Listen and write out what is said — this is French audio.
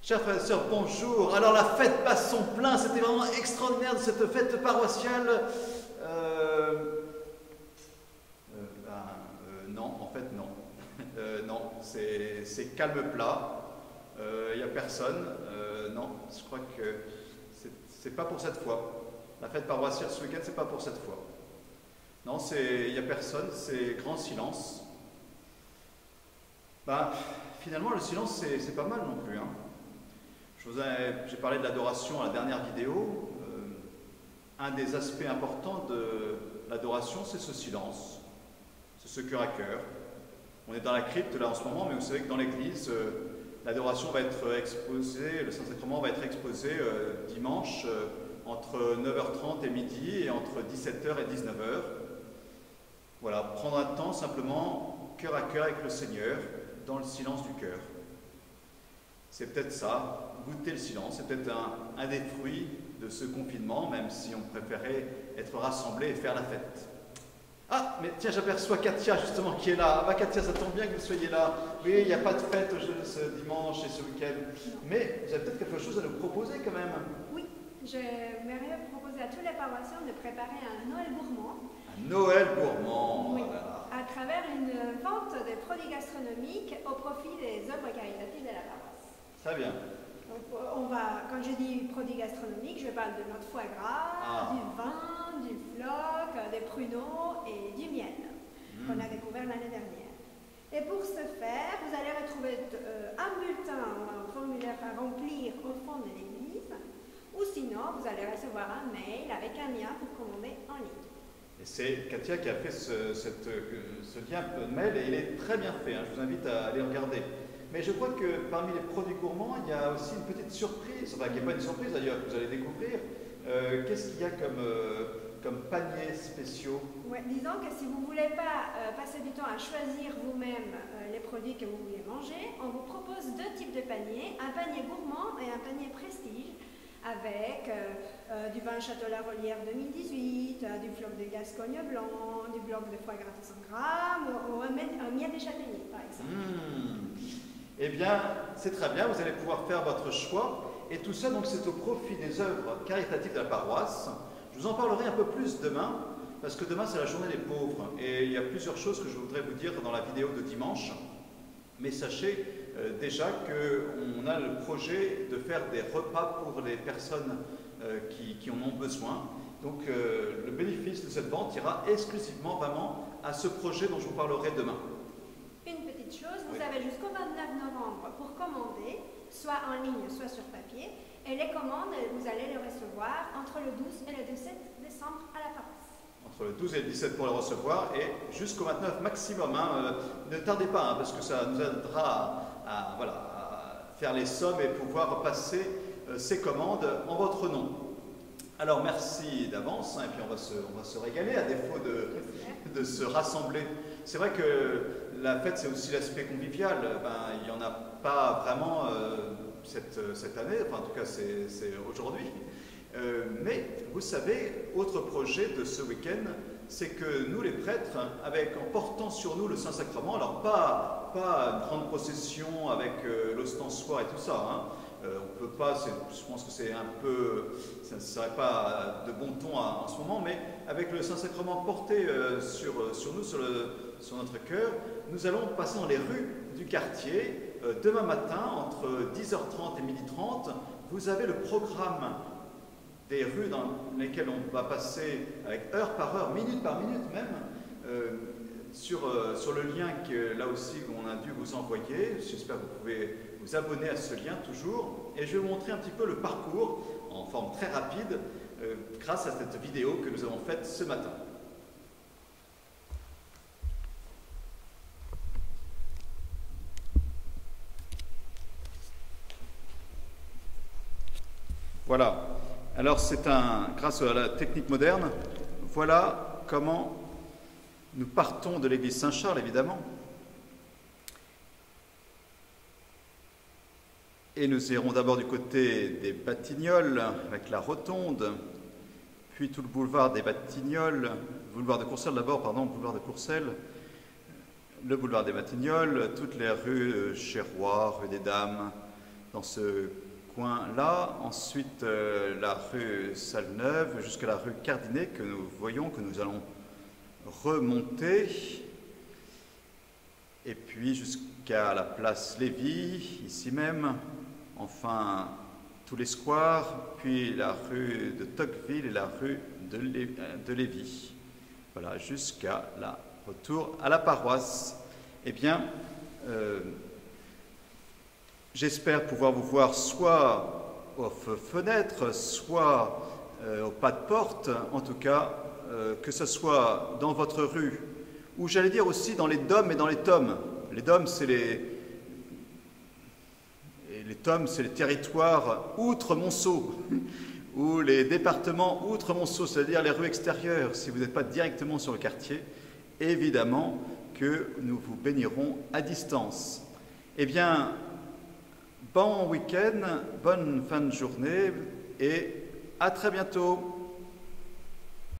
Chers frères et sœurs, bonjour. Alors la fête passe son plein, c'était vraiment extraordinaire de cette fête paroissiale. Non, en fait non. Non, c'est calme plat. Il n'y a personne. Non, je crois que c'est pas pour cette fois. La fête paroissiale ce week-end, c'est pas pour cette fois. Non, il n'y a personne, c'est grand silence. Finalement, le silence, c'est pas mal non plus. Hein. J'ai parlé de l'adoration à la dernière vidéo. Un des aspects importants de l'adoration, c'est ce silence, c'est ce cœur à cœur. On est dans la crypte là en ce moment, mais vous savez que dans l'église, l'adoration va être exposée, le Saint-Sacrement va être exposé dimanche entre 9h30 et midi et entre 17h et 19h. Voilà, prendre un temps simplement cœur à cœur avec le Seigneur, dans le silence du cœur. C'est peut-être ça, goûter le silence, c'est peut-être un des fruits de ce confinement, même si on préférait être rassemblés et faire la fête. Ah, mais tiens, j'aperçois Katia justement qui est là. Ah bah Katia, ça tombe bien que vous soyez là. Oui, il n'y a pas de fête ce dimanche et ce week-end. Mais vous avez peut-être quelque chose à nous proposer quand même. Oui, j'aimerais proposer à tous les paroissiens de préparer un Noël gourmand. Un Noël gourmand, oui. Voilà. À travers une vente de produits gastronomiques au profit des œuvres caritatives de la paroisse. Très bien. Donc, quand je dis produits gastronomiques, je parle de notre foie gras, du vin, du phoque, des pruneaux et du miel qu'on a découvert l'année dernière. Et pour ce faire, vous allez retrouver un bulletin ou un formulaire à remplir au fond de l'église, ou sinon vous allez recevoir un mail avec un lien pour commander en ligne. Et c'est Katia qui a fait ce lien de mail et il est très bien fait, hein. Je vous invite à aller regarder. Mais je crois que parmi les produits gourmands, il y a aussi une petite surprise, enfin qui n'est pas une surprise d'ailleurs, que vous allez découvrir. Qu'est-ce qu'il y a comme paniers spéciaux? Ouais, disons que si vous ne voulez pas passer du temps à choisir vous-même les produits que vous voulez manger, on vous propose deux types de paniers, un panier gourmand et un panier prestige, avec du vin Château-La-Rollière 2018, du phoque de Gascogne blanc, du bloc de foie gras de 100 grammes ou un miel de châtaignier par exemple. Eh bien, c'est très bien, vous allez pouvoir faire votre choix. Et tout ça, donc, c'est au profit des œuvres caritatives de la paroisse. Je vous en parlerai un peu plus demain, parce que demain, c'est la journée des pauvres. Et il y a plusieurs choses que je voudrais vous dire dans la vidéo de dimanche. Mais sachez déjà qu'on a le projet de faire des repas pour les personnes qui en ont besoin. Donc, le bénéfice de cette vente ira exclusivement vraiment à ce projet dont je vous parlerai demain. Une petite chose, vous avez jusqu'au 29 novembre pour commander, soit en ligne, soit sur papier, et les commandes, vous allez les recevoir entre le 12 et le 17 décembre à la paroisse. Entre le 12 et le 17 pour les recevoir, et jusqu'au 29 maximum. Hein. Ne tardez pas, hein, parce que ça nous aidera à faire les sommes et pouvoir passer ces commandes en votre nom. Alors merci d'avance, hein, et puis on va se régaler à défaut de se rassembler. C'est vrai que la fête, c'est aussi l'aspect convivial. Il n'y en a pas vraiment cette année, enfin en tout cas c'est aujourd'hui. Mais vous savez, autre projet de ce week-end, c'est que nous les prêtres, en portant sur nous le Saint-Sacrement, alors pas une grande procession avec l'ostensoir et tout ça, hein, on peut pas, je pense que c'est un peu, ça ne serait pas de bon ton en ce moment, mais avec le Saint-Sacrement porté sur nous, sur notre cœur, nous allons passer dans les rues du quartier. Demain matin, entre 10h30 et 12h30, vous avez le programme des rues dans lesquelles on va passer avec heure par heure, minute par minute même, sur le lien que là aussi on a dû vous envoyer. J'espère que vous pouvez vous abonner à ce lien toujours. Et je vais vous montrer un petit peu le parcours en forme très rapide grâce à cette vidéo que nous avons faite ce matin. Voilà. Alors grâce à la technique moderne, voilà comment nous partons de l'église Saint-Charles, évidemment. Et nous irons d'abord du côté des Batignolles, avec la rotonde, puis tout le boulevard des Batignolles, boulevard de Courcelles d'abord, boulevard de Courcelles, le boulevard des Batignolles, toutes les rues Chérois, rue des Dames, dans ce coin-là. Ensuite, la rue Salleneuve jusqu'à la rue Cardinet que nous voyons, que nous allons remonter. Et puis jusqu'à la place Lévy, ici même. Enfin, tous les squares, puis la rue de Tocqueville et la rue de Lévy. Voilà, jusqu'à la retour à la paroisse. Eh bien, j'espère pouvoir vous voir soit aux fenêtres, soit au pas de porte, en tout cas, que ce soit dans votre rue, ou j'allais dire aussi dans les DOM et dans les TOM. Les DOM, c'est les TOM, c'est les territoires outre-Monceau, ou les départements outre-Monceau, c'est-à-dire les rues extérieures. Si vous n'êtes pas directement sur le quartier, évidemment que nous vous bénirons à distance. Eh bien, bon week-end, bonne fin de journée et à très bientôt.